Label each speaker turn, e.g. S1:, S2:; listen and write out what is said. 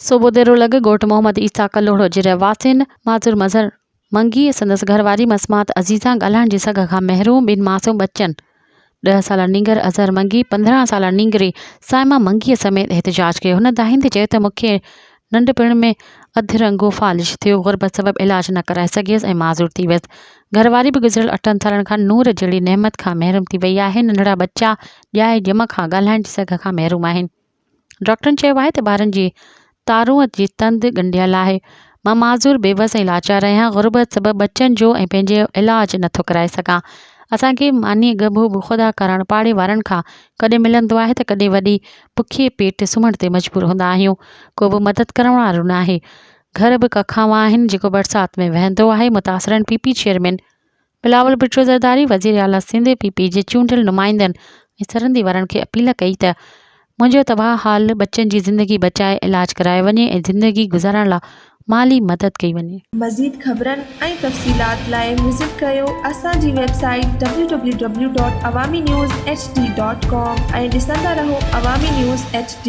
S1: सुबुह देरो लॻ ॻोठ मोहम्मद ईसा कलोड़ो जे रहवासियुनि माज़ूर मज़हर मंगी संदसि घरवारी मसमात अज़ीज़ा ॻाल्हाइण जी सघ खां महरूम ॿिनि मासूम बच्चनि 10 साला नींगर अज़हर मंगी 15 साला नींगरी साइमा मंगीअ समेत एहतजाज कयो। हुन दाहिंदे चयो त मूंखे नंढपिण में अधरंगो फालिज थियो, गुरबत सबबि इलाज न कराए सघियसि ऐं माज़ूर थी वियसि। घरवारी बि गुज़िरियल 8 सालनि खां नूर जहिड़ी नेमत खां महरूम थी वई आहे। नंढड़ा बच्चा ॼाए ॼम खां ॻाल्हाइण जी सघ खां महरूम आहिनि। डॉक्टरनि चयो आहे त ॿारनि जी तारूअ जी तंद ॻंढियल आहे। मां माज़ूर बेबस ऐं लाचार आहियां। गुरबत सबबि बच्चनि जो ऐं पंहिंजो इलाज नथो कराए सघां। असांखे मानी गभो बि ख़ुदा करणु पाड़े वारनि खां कॾहिं मिलंदो आहे त कॾहिं वॾी बुखे पेट सुम्हण ते मजबूर हूंदा आहियूं। को बि मदद करण वारो न आहे। घर बि कखावा आहिनि जेको बरसाति में वहंदो आहे। मुतासिरनि पीपी चेयरमैन बिलावल भुट्टो ज़रदारी वज़ीर आला सिंध पीपी जे चूंडियल नुमाइंदनि ऐं सरहदी वारनि खे अपील कई त मुंहिंजो तबाह हाल बच्चनि जी ज़िंदगी बचाए इलाज कराए वञे ऐं ज़िंदगी गुज़ारण लाइ माली मदद कई वञे।
S2: मज़ीद ख़बरनि ऐं तफ़सीलात लाइ विज़िट कयो असांजी वेबसाइट www.awamiNewsHD.com ऐं ॾिसंदा रहो अवामी न्यूज़ HD।